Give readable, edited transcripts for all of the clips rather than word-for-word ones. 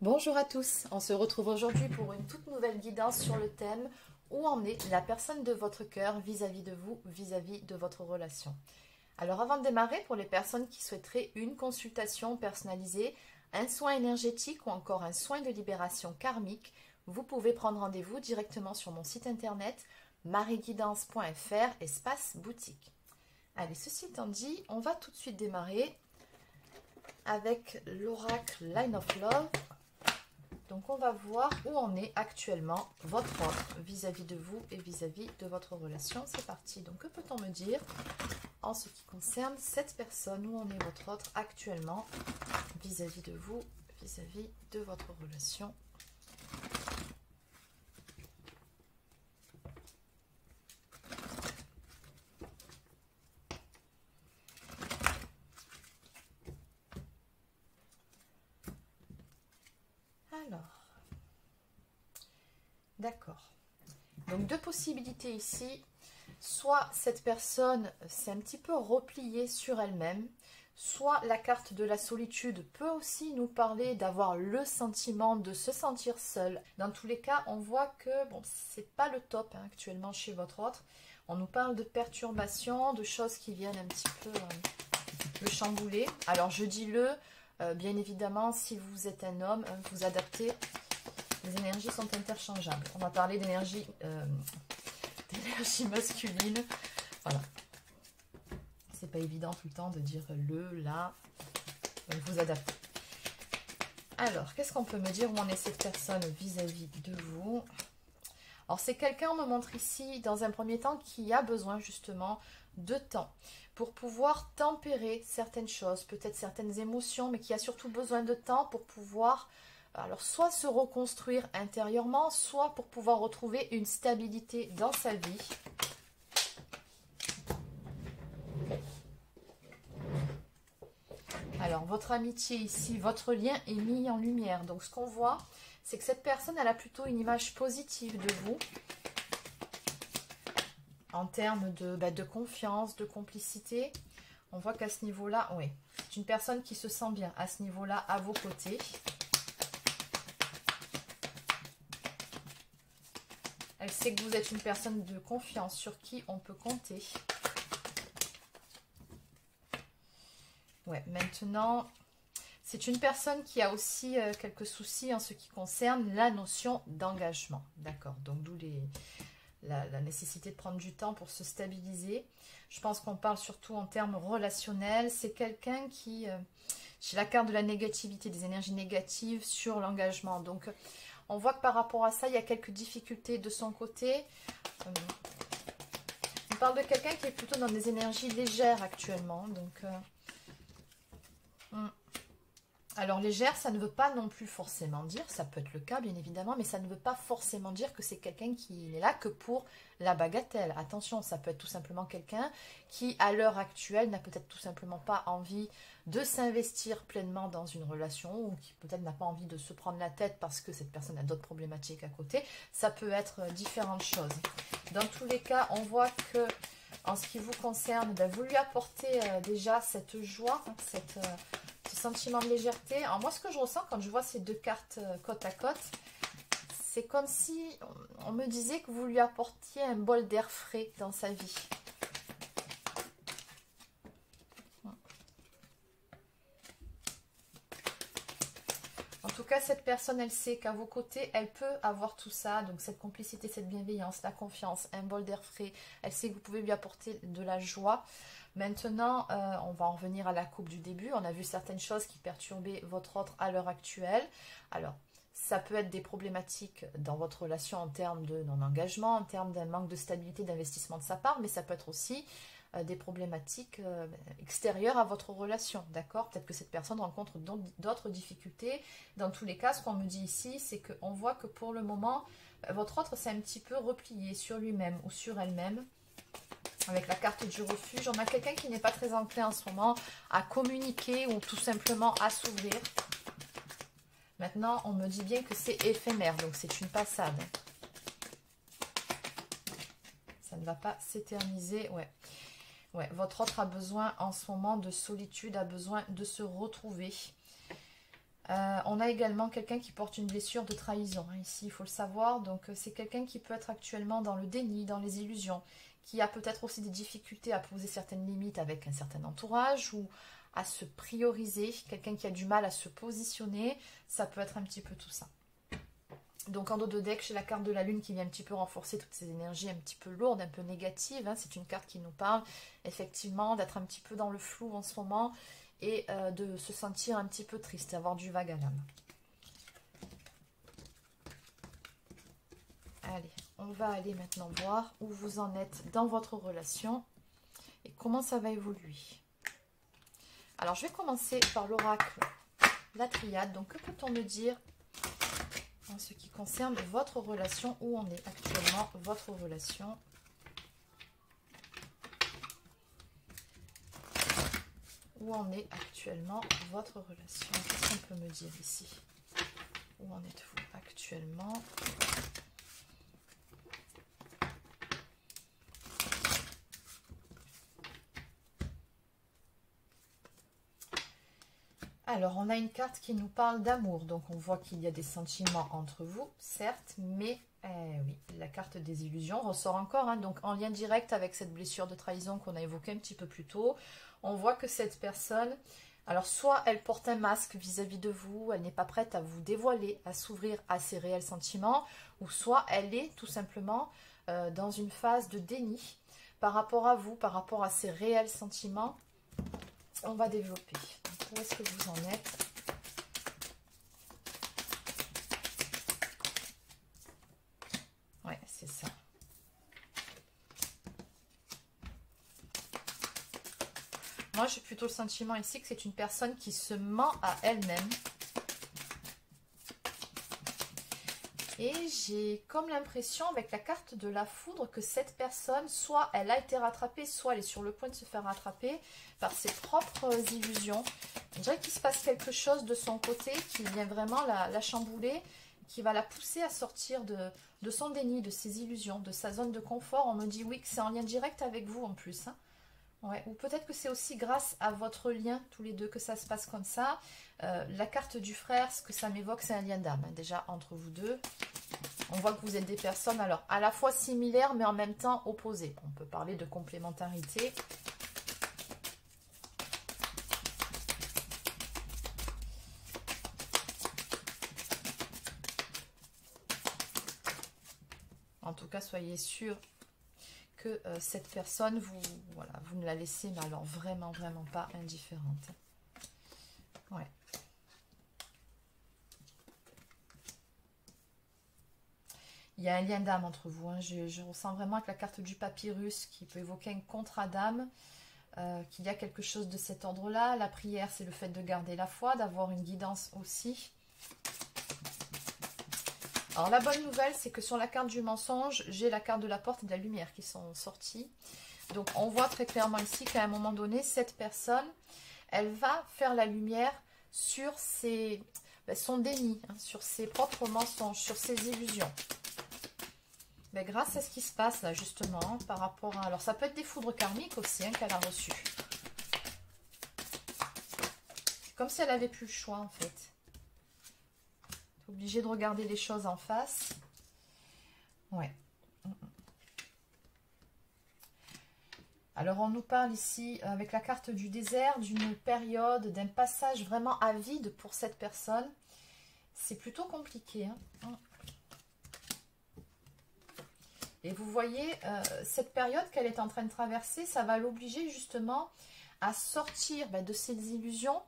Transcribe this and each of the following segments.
Bonjour à tous, on se retrouve aujourd'hui pour une toute nouvelle guidance sur le thème où en est la personne de votre cœur vis-à-vis de vous, vis-à-vis de votre relation. Alors avant de démarrer, pour les personnes qui souhaiteraient une consultation personnalisée, un soin énergétique ou encore un soin de libération karmique, vous pouvez prendre rendez-vous directement sur mon site internet marieguidance.fr espace boutique. Allez, ceci étant dit, on va tout de suite démarrer avec l'oracle Line of Love. Donc on va voir où en est actuellement votre offre vis-à-vis de vous et vis-à-vis de votre relation. C'est parti. Donc que peut-on me dire en ce qui concerne cette personne, où en est votre offre actuellement vis-à-vis de vous, vis-à-vis de votre relation? Alors, d'accord. Donc deux possibilités ici. Soit cette personne s'est un petit peu repliée sur elle-même, soit la carte de la solitude peut aussi nous parler d'avoir le sentiment de se sentir seul. Dans tous les cas, on voit que bon, c'est pas le top actuellement chez votre autre. On nous parle de perturbations, de choses qui viennent un petit peu le chambouler. Alors je dis bien évidemment, si vous êtes un homme, vous adaptez. Les énergies sont interchangeables. On va parler d'énergie masculine. Voilà. C'est pas évident tout le temps de dire le, là. Donc vous adaptez. Alors, qu'est-ce qu'on peut me dire où en est cette personne vis-à-vis de vous? Alors, c'est quelqu'un, on me montre ici, dans un premier temps, qui a besoin justement de temps pour pouvoir tempérer certaines choses, peut-être certaines émotions, mais qui a surtout besoin de temps pour pouvoir, alors soit se reconstruire intérieurement, soit pour pouvoir retrouver une stabilité dans sa vie. Alors, votre amitié ici, votre lien est mis en lumière. Donc, ce qu'on voit, c'est que cette personne, elle a plutôt une image positive de vous en termes de confiance, de complicité. On voit qu'à ce niveau-là, oui, c'est une personne qui se sent bien à ce niveau-là, à vos côtés. Elle sait que vous êtes une personne de confiance sur qui on peut compter. Ouais, maintenant, c'est une personne qui a aussi quelques soucis en ce qui concerne la notion d'engagement. D'accord, donc d'où la nécessité de prendre du temps pour se stabiliser. Je pense qu'on parle surtout en termes relationnels. C'est quelqu'un qui, chez la carte de la négativité, des énergies négatives sur l'engagement. Donc, on voit que par rapport à ça, il y a quelques difficultés de son côté. On parle de quelqu'un qui est plutôt dans des énergies légères actuellement. Donc, alors légère, ça ne veut pas non plus forcément dire, ça peut être le cas bien évidemment, mais ça ne veut pas forcément dire que c'est quelqu'un qui n'est là que pour la bagatelle. Attention, ça peut être tout simplement quelqu'un qui à l'heure actuelle n'a peut-être tout simplement pas envie de s'investir pleinement dans une relation, ou qui peut-être n'a pas envie de se prendre la tête parce que cette personne a d'autres problématiques à côté. Ça peut être différentes choses. Dans tous les cas, on voit que en ce qui vous concerne, vous lui apportez déjà cette joie, ce sentiment de légèreté. Alors moi, ce que je ressens quand je vois ces deux cartes côte à côte, c'est comme si on me disait que vous lui apportiez un bol d'air frais dans sa vie. En tout cas, cette personne, elle sait qu'à vos côtés, elle peut avoir tout ça. Donc, cette complicité, cette bienveillance, la confiance, un bol d'air frais. Elle sait que vous pouvez lui apporter de la joie. Maintenant, on va en revenir à la coupe du début. On a vu certaines choses qui perturbaient votre autre à l'heure actuelle. Alors, ça peut être des problématiques dans votre relation en termes de non-engagement, en termes d'un manque de stabilité, d'investissement de sa part, mais ça peut être aussi des problématiques extérieures à votre relation, d'accord? Peut-être que cette personne rencontre d'autres difficultés. Dans tous les cas, ce qu'on me dit ici, c'est qu'on voit que pour le moment, votre autre s'est un petit peu replié sur lui-même ou sur elle-même. Avec la carte du refuge, on a quelqu'un qui n'est pas très enclin en ce moment à communiquer ou tout simplement à s'ouvrir. Maintenant, on me dit bien que c'est éphémère, donc c'est une passade. Ça ne va pas s'éterniser, ouais. Ouais, votre autre a besoin en ce moment de solitude, a besoin de se retrouver. On a également quelqu'un qui porte une blessure de trahison. Hein, ici, il faut le savoir. Donc, c'est quelqu'un qui peut être actuellement dans le déni, dans les illusions, qui a peut-être aussi des difficultés à poser certaines limites avec un certain entourage ou à se prioriser. Quelqu'un qui a du mal à se positionner. Ça peut être un petit peu tout ça. Donc, en dos de deck, j'ai la carte de la lune qui vient un petit peu renforcer toutes ces énergies un petit peu lourdes, un peu négatives. Hein. C'est une carte qui nous parle, effectivement, d'être un petit peu dans le flou en ce moment et de se sentir un petit peu triste, avoir du vague à l'âme. Allez, on va aller maintenant voir où vous en êtes dans votre relation et comment ça va évoluer. Alors, je vais commencer par l'oracle, la triade. Donc, que peut-on me dire en ce qui concerne votre relation, où en est actuellement votre relation? Où en est actuellement votre relation? Qu'est-ce qu'on peut me dire ici? Où en êtes-vous actuellement? Alors, on a une carte qui nous parle d'amour. Donc, on voit qu'il y a des sentiments entre vous, certes, mais oui, la carte des illusions ressort encore. Hein, donc, en lien direct avec cette blessure de trahison qu'on a évoquée un petit peu plus tôt, on voit que cette personne, alors soit elle porte un masque vis-à-vis de vous, elle n'est pas prête à vous dévoiler, à s'ouvrir à ses réels sentiments, ou soit elle est tout simplement dans une phase de déni par rapport à vous, par rapport à ses réels sentiments. On va développer. Donc, où est-ce que vous en êtes? Ouais, c'est ça. Moi, j'ai plutôt le sentiment ici que c'est une personne qui se ment à elle-même. Et j'ai comme l'impression, avec la carte de la foudre, que cette personne, soit elle a été rattrapée, soit elle est sur le point de se faire rattraper par ses propres illusions. On dirait qu'il se passe quelque chose de son côté qui vient vraiment la chambouler, qui va la pousser à sortir de son déni, de ses illusions, de sa zone de confort. On me dit oui que c'est en lien direct avec vous en plus. Hein. Ouais, ou peut-être que c'est aussi grâce à votre lien, tous les deux, que ça se passe comme ça. La carte du frère, ce que ça m'évoque, c'est un lien d'âme, hein, déjà, entre vous deux. On voit que vous êtes des personnes, alors, à la fois similaires, mais en même temps opposées. On peut parler de complémentarité. En tout cas, soyez sûrs que cette personne, vous ne la laissez, mais alors vraiment, vraiment pas indifférente. Ouais. Il y a un lien d'âme entre vous. Hein. Je ressens vraiment avec la carte du papyrus qui peut évoquer un contrat d'âme, qu'il y a quelque chose de cet ordre-là. La prière, c'est le fait de garder la foi, d'avoir une guidance aussi. Alors la bonne nouvelle, c'est que sur la carte du mensonge, j'ai la carte de la porte et de la lumière qui sont sorties. Donc on voit très clairement ici qu'à un moment donné, cette personne, elle va faire la lumière sur son déni, hein, sur ses propres mensonges, sur ses illusions. Mais grâce à ce qui se passe là justement, hein, par rapport à... Alors ça peut être des foudres karmiques aussi hein, qu'elle a reçues. C'est comme si elle n'avait plus le choix en fait. Obligé de regarder les choses en face. Ouais. Alors on nous parle ici avec la carte du désert d'une période, d'un passage vraiment à vide pour cette personne. C'est plutôt compliqué. Hein. Et vous voyez, cette période qu'elle est en train de traverser, ça va l'obliger justement à sortir de ses illusions,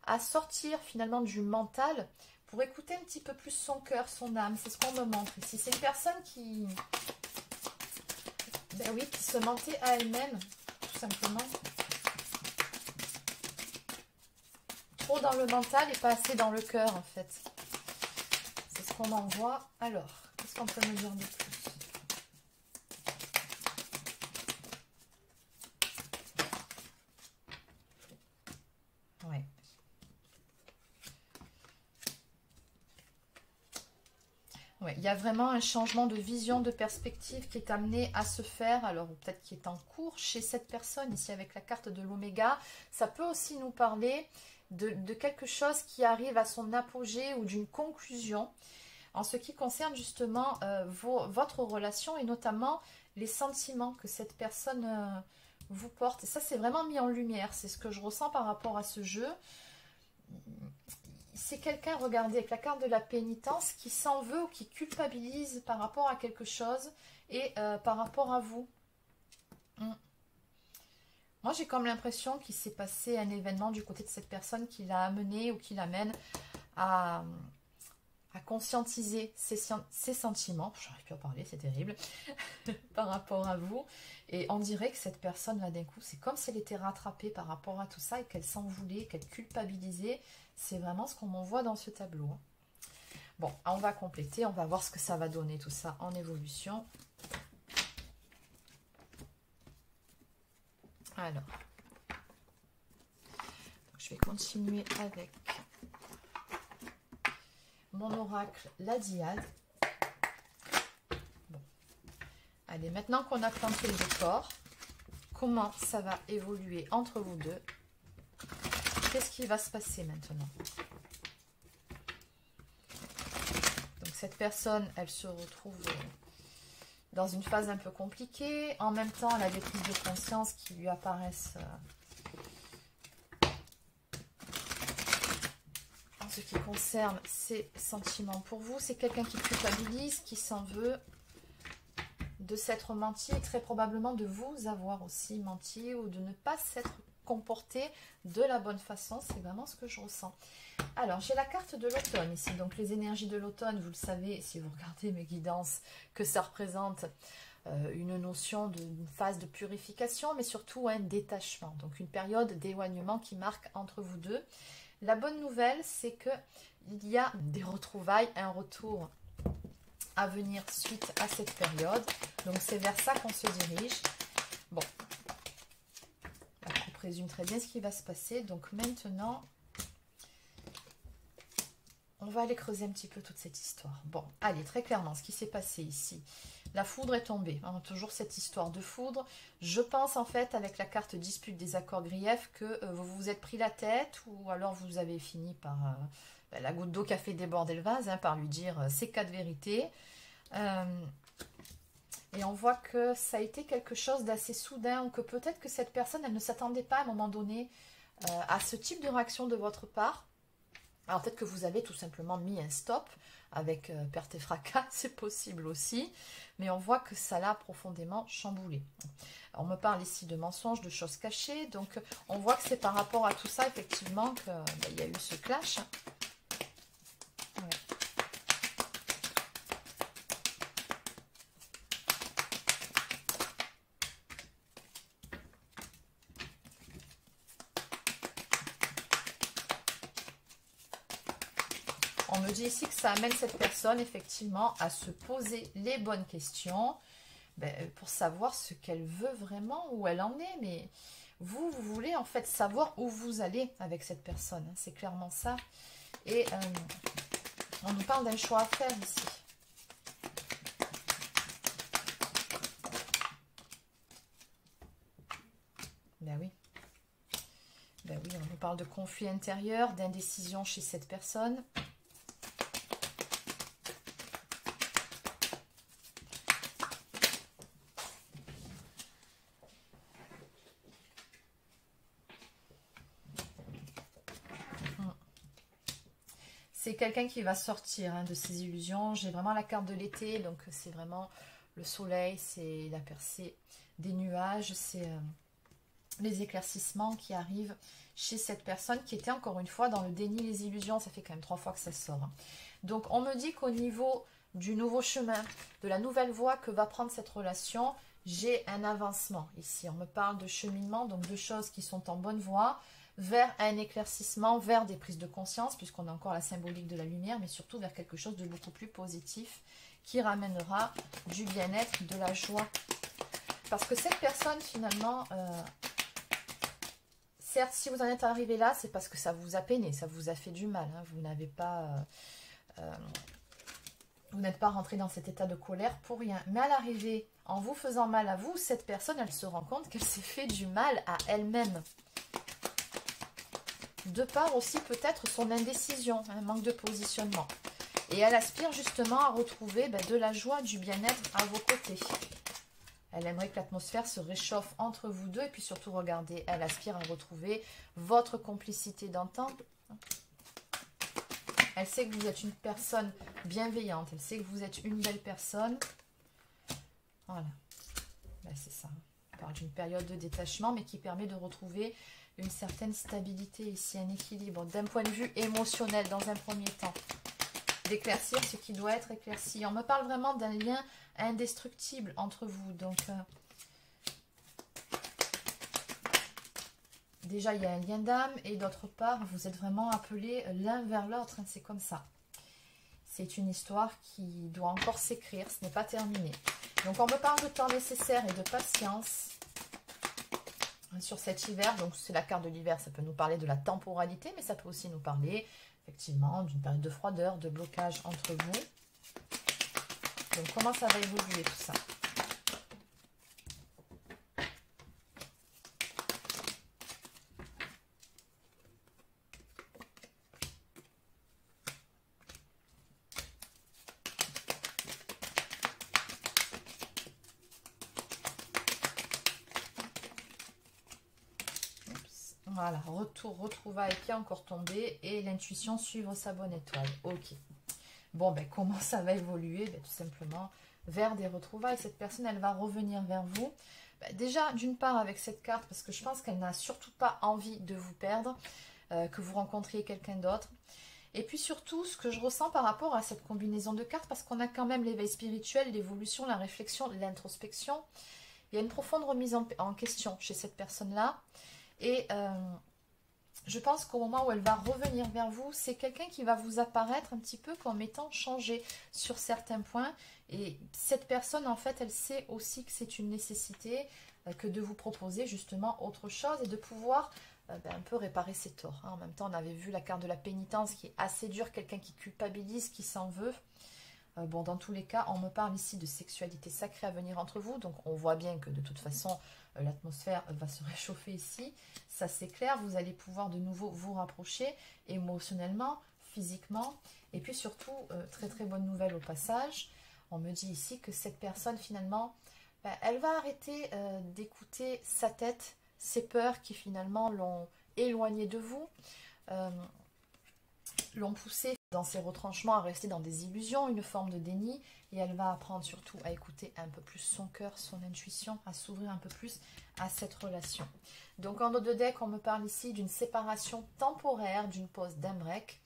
à sortir finalement du mental, pour écouter un petit peu plus son cœur, son âme. C'est ce qu'on me montre ici. C'est une personne qui, qui se mentait à elle-même, tout simplement. Trop dans le mental et pas assez dans le cœur, en fait. C'est ce qu'on en voit. Alors, qu'est-ce qu'on peut me dire de plus? Ouais. Ouais, il y a vraiment un changement de vision, de perspective qui est amené à se faire, alors peut-être qui est en cours chez cette personne, ici avec la carte de l'oméga. Ça peut aussi nous parler de quelque chose qui arrive à son apogée ou d'une conclusion en ce qui concerne justement votre relation et notamment les sentiments que cette personne vous porte. Et ça, c'est vraiment mis en lumière. C'est ce que je ressens par rapport à ce jeu. C'est quelqu'un, regardez, avec la carte de la pénitence, qui s'en veut ou qui culpabilise par rapport à quelque chose et par rapport à vous. Moi, j'ai comme l'impression qu'il s'est passé un événement du côté de cette personne qui l'a amené ou qui l'amène à conscientiser ses sentiments. J'arrive plus à parler, c'est terrible, par rapport à vous. Et on dirait que cette personne-là, d'un coup, c'est comme si elle était rattrapée par rapport à tout ça et qu'elle s'en voulait, qu'elle culpabilisait. C'est vraiment ce qu'on m'envoie dans ce tableau. Bon, on va compléter, on va voir ce que ça va donner tout ça en évolution. Alors, je vais continuer avec mon oracle, la Diade. Bon. Allez, maintenant qu'on a planté le décor, comment ça va évoluer entre vous deux? Qu'est-ce qui va se passer maintenant? Donc cette personne, elle se retrouve dans une phase un peu compliquée. En même temps, elle a des prises de conscience qui lui apparaissent en ce qui concerne ses sentiments pour vous. C'est quelqu'un qui culpabilise, qui s'en veut de s'être menti et très probablement de vous avoir aussi menti ou de ne pas s'être comporté de la bonne façon. C'est vraiment ce que je ressens. Alors, j'ai la carte de l'automne ici. Donc, les énergies de l'automne, vous le savez, si vous regardez mes guidances, que ça représente une notion d'une phase de purification, mais surtout un détachement. Donc, une période d'éloignement qui marque entre vous deux. La bonne nouvelle, c'est qu'il y a des retrouvailles, un retour à venir suite à cette période. Donc, c'est vers ça qu'on se dirige. Bon, on présume très bien ce qui va se passer. Donc, maintenant, on va aller creuser un petit peu toute cette histoire. Bon, allez, très clairement, ce qui s'est passé ici. La foudre est tombée. Hein, toujours cette histoire de foudre. Je pense, en fait, avec la carte dispute, désaccord, grief, que vous vous êtes pris la tête ou alors vous avez fini par la goutte d'eau qui a fait déborder le vase, hein, par lui dire ces quatre vérités. Et on voit que ça a été quelque chose d'assez soudain ou que peut-être que cette personne, elle ne s'attendait pas à un moment donné à ce type de réaction de votre part. Alors peut-être que vous avez tout simplement mis un stop avec perte et fracas, c'est possible aussi, mais on voit que ça l'a profondément chamboulé. On me parle ici de mensonges, de choses cachées, donc on voit que c'est par rapport à tout ça effectivement qu'il y a eu ce clash. Ouais. On me dit ici que ça amène cette personne effectivement à se poser les bonnes questions pour savoir ce qu'elle veut vraiment, où elle en est. Mais vous voulez en fait savoir où vous allez avec cette personne. Hein, c'est clairement ça. Et on nous parle d'un choix à faire ici. Ben oui. Ben oui, on nous parle de conflit intérieur, d'indécision chez cette personne. C'est quelqu'un qui va sortir de ses illusions. J'ai vraiment la carte de l'été, donc c'est vraiment le soleil, c'est la percée des nuages, c'est les éclaircissements qui arrivent chez cette personne qui était encore une fois dans le déni, les illusions. Ça fait quand même 3 fois que ça sort. Donc on me dit qu'au niveau du nouveau chemin, de la nouvelle voie que va prendre cette relation, j'ai un avancement ici. On me parle de cheminement, donc de choses qui sont en bonne voie, vers un éclaircissement, vers des prises de conscience, puisqu'on a encore la symbolique de la lumière, mais surtout vers quelque chose de beaucoup plus positif qui ramènera du bien-être, de la joie. Parce que cette personne, finalement, certes, si vous en êtes arrivé là, c'est parce que ça vous a peiné, ça vous a fait du mal. Hein, vous n'avez pas... vous n'êtes pas rentré dans cet état de colère pour rien. Mais à l'arrivée, en vous faisant mal à vous, cette personne, elle se rend compte qu'elle s'est fait du mal à elle-même. de par aussi peut-être son indécision, un manque de positionnement. Et elle aspire justement à retrouver de la joie, du bien-être à vos côtés. Elle aimerait que l'atmosphère se réchauffe entre vous deux. Et puis surtout, regardez, elle aspire à retrouver votre complicité d'antan. Elle sait que vous êtes une personne bienveillante. Elle sait que vous êtes une belle personne. Voilà. C'est ça. On parle d'une période de détachement, mais qui permet de retrouver une certaine stabilité ici, un équilibre d'un point de vue émotionnel dans un premier temps. D'éclaircir ce qui doit être éclairci. On me parle vraiment d'un lien indestructible entre vous. Donc, déjà, il y a un lien d'âme et d'autre part, vous êtes vraiment appelés l'un vers l'autre. C'est comme ça. C'est une histoire qui doit encore s'écrire. Ce n'est pas terminé. Donc, on me parle de temps nécessaire et de patience sur cet hiver. Donc, c'est la carte de l'hiver. Ça peut nous parler de la temporalité, mais ça peut aussi nous parler effectivement d'une période de froideur, de blocage entre vous. Donc, comment ça va évoluer tout ça? Voilà, retour, retrouvailles qui est encore tombé et l'intuition suivre sa bonne étoile. Ok. Bon, comment ça va évoluer? Tout simplement vers des retrouvailles. Cette personne, elle va revenir vers vous. Déjà, d'une part, avec cette carte, parce que je pense qu'elle n'a surtout pas envie de vous perdre, que vous rencontriez quelqu'un d'autre. Et puis surtout, ce que je ressens par rapport à cette combinaison de cartes, parce qu'on a quand même l'éveil spirituel, l'évolution, la réflexion, l'introspection. Il y a une profonde remise en question chez cette personne-là. Et je pense qu'au moment où elle va revenir vers vous, c'est quelqu'un qui va vous apparaître un petit peu comme étant changé sur certains points. Et cette personne, en fait, elle sait aussi que c'est une nécessité que de vous proposer justement autre chose et de pouvoir un peu réparer ses torts. En même temps, on avait vu la carte de la pénitence qui est assez dure, quelqu'un qui culpabilise, qui s'en veut. Bon, dans tous les cas, on me parle ici de sexualité sacrée à venir entre vous. Donc, on voit bien que de toute façon, l'atmosphère va se réchauffer ici. Ça, c'est clair. Vous allez pouvoir de nouveau vous rapprocher émotionnellement, physiquement. Et puis surtout, très très bonne nouvelle au passage. On me dit ici que cette personne, finalement, elle va arrêter d'écouter sa tête, ses peurs qui finalement l'ont éloignée de vous. L'ont poussée dans ses retranchements à rester dans des illusions, une forme de déni, et elle va apprendre surtout à écouter un peu plus son cœur, son intuition, à s'ouvrir un peu plus à cette relation. Donc en dos de deck, on me parle ici d'une séparation temporaire, d'une pause, d'un break,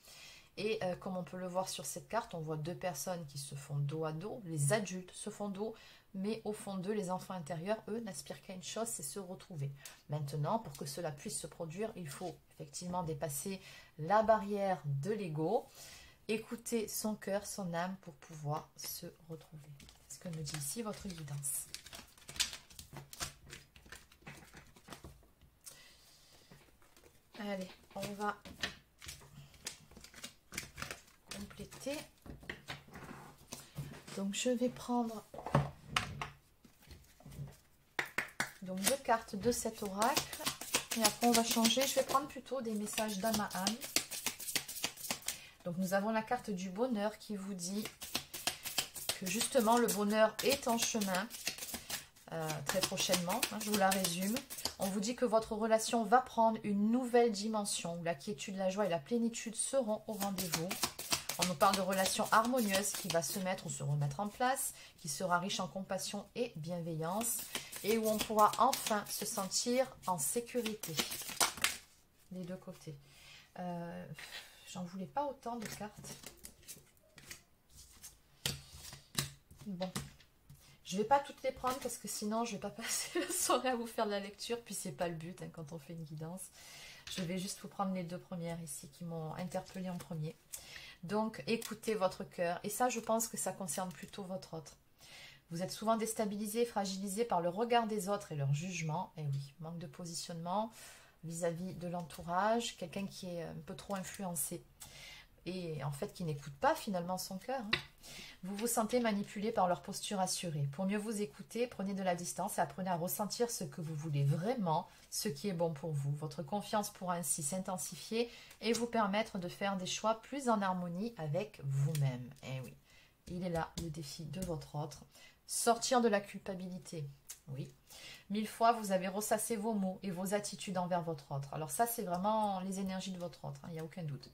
et comme on peut le voir sur cette carte, on voit deux personnes qui se font dos à dos, les adultes se font dos, mais au fond d'eux, les enfants intérieurs, eux, n'aspirent qu'à une chose, c'est se retrouver. Maintenant, pour que cela puisse se produire, il faut effectivement dépasser la barrière de l'ego, écouter son cœur, son âme pour pouvoir se retrouver. C'est ce que me dit ici votre guidance. Allez, on va compléter. Donc, je vais prendre donc deux cartes de cet oracle. Et après, on va changer. Je vais prendre plutôt des messages d'âme à âme. Donc, nous avons la carte du bonheur qui vous dit que justement, le bonheur est en chemin très prochainement. Je vous la résume. On vous dit que votre relation va prendre une nouvelle dimension où la quiétude, la joie et la plénitude seront au rendez-vous. On nous parle de relations harmonieuses qui va se mettre ou se remettre en place, qui sera riche en compassion et bienveillance, et où on pourra enfin se sentir en sécurité. Les deux côtés. J'en voulais pas autant de cartes. Bon. Je vais pas toutes les prendre parce que sinon je vais pas passer la soirée à vous faire de la lecture, puis c'est pas le but quand on fait une guidance. Je vais juste vous prendre les deux premières ici qui m'ont interpellée en premier. Donc, écoutez votre cœur. Et ça, je pense que ça concerne plutôt votre autre. Vous êtes souvent déstabilisé, fragilisé par le regard des autres et leur jugement. Et oui, manque de positionnement vis-à-vis de l'entourage. Quelqu'un qui est un peu trop influencé. et en fait qui n'écoutent pas finalement son cœur. Hein. Vous vous sentez manipulé par leur posture assurée. Pour mieux vous écouter, prenez de la distance et apprenez à ressentir ce que vous voulez vraiment, ce qui est bon pour vous. Votre confiance pourra ainsi s'intensifier et vous permettre de faire des choix plus en harmonie avec vous-même. Eh oui, il est là le défi de votre autre. Sortir de la culpabilité. Oui. 1000 fois, vous avez ressassé vos mots et vos attitudes envers votre autre. Alors ça, c'est vraiment les énergies de votre autre, il n'y a aucun doute.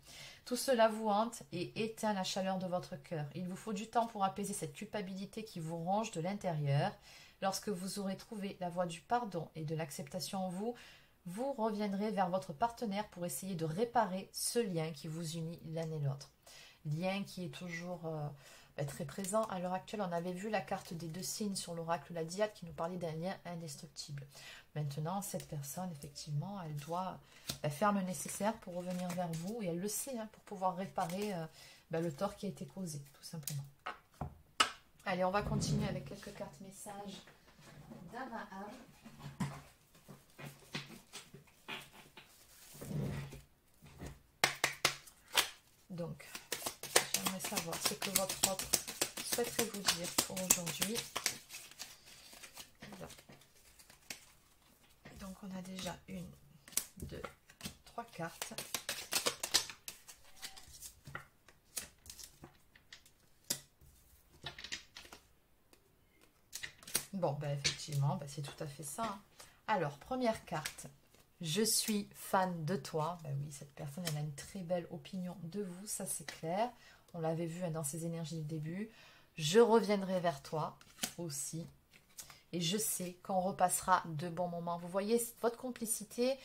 Tout cela vous hante et éteint la chaleur de votre cœur. Il vous faut du temps pour apaiser cette culpabilité qui vous ronge de l'intérieur. Lorsque vous aurez trouvé la voie du pardon et de l'acceptation en vous, vous reviendrez vers votre partenaire pour essayer de réparer ce lien qui vous unit l'un et l'autre. Lien qui est toujours... très présent. À l'heure actuelle, on avait vu la carte des 2 signes sur l'oracle la Diade qui nous parlait d'un lien indestructible. Maintenant, cette personne, effectivement, elle doit faire le nécessaire pour revenir vers vous et elle le sait, hein, pour pouvoir réparer le tort qui a été causé, tout simplement. Allez, on va continuer avec quelques cartes messages d'Abraham. Donc, j'aimerais savoir ce que votre autre souhaiterait vous dire pour aujourd'hui. Donc, on a déjà 1, 2, 3 cartes. Bon, effectivement, c'est tout à fait ça. Hein. Alors, première carte. Je suis fan de toi. Oui, cette personne, elle a une très belle opinion de vous, ça c'est clair. On l'avait vu dans ses énergies du début. Je reviendrai vers toi aussi. Et je sais qu'on repassera de bons moments. Vous voyez, votre complicité,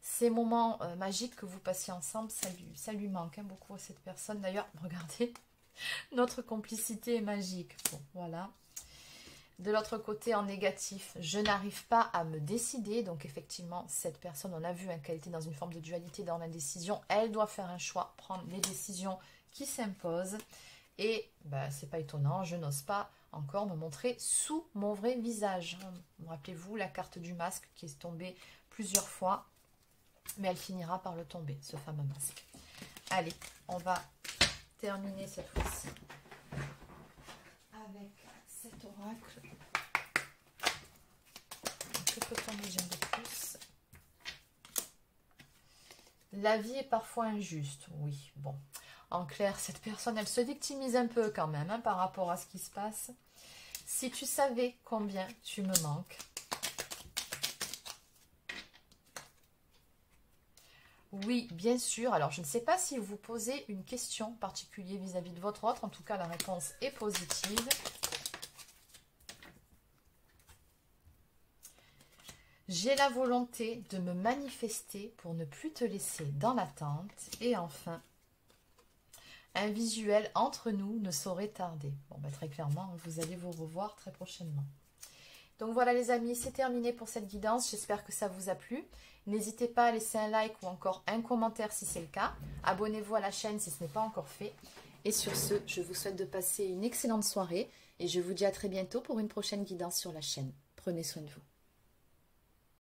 ces moments magiques que vous passiez ensemble, ça lui manque beaucoup à cette personne. D'ailleurs, regardez, notre complicité est magique. Bon, voilà. De l'autre côté, en négatif, je n'arrive pas à me décider. Donc effectivement, cette personne, on a vu qu'elle était dans une forme de dualité dans l'indécision. Elle doit faire un choix, prendre les décisions qui s'imposent. Et c'est pas étonnant, je n'ose pas encore me montrer sous mon vrai visage. Rappelez-vous la carte du masque qui est tombée plusieurs fois. Mais elle finira par le tomber, ce fameux masque. Allez, on va terminer cette fois-ci avec cet oracle. Que peut-on me dire de plus? La vie est parfois injuste. Oui, bon. En clair, cette personne, elle se victimise un peu quand même par rapport à ce qui se passe. Si tu savais combien tu me manques. Oui, bien sûr. Alors, je ne sais pas si vous posez une question particulière vis-à-vis de votre autre. En tout cas, la réponse est positive. J'ai la volonté de me manifester pour ne plus te laisser dans l'attente. Et enfin, un visuel entre nous ne saurait tarder. Bon, très clairement, vous allez vous revoir très prochainement. Donc voilà les amis, c'est terminé pour cette guidance. J'espère que ça vous a plu. N'hésitez pas à laisser un like ou encore un commentaire si c'est le cas. Abonnez-vous à la chaîne si ce n'est pas encore fait. Et sur ce, je vous souhaite de passer une excellente soirée. Et je vous dis à très bientôt pour une prochaine guidance sur la chaîne. Prenez soin de vous.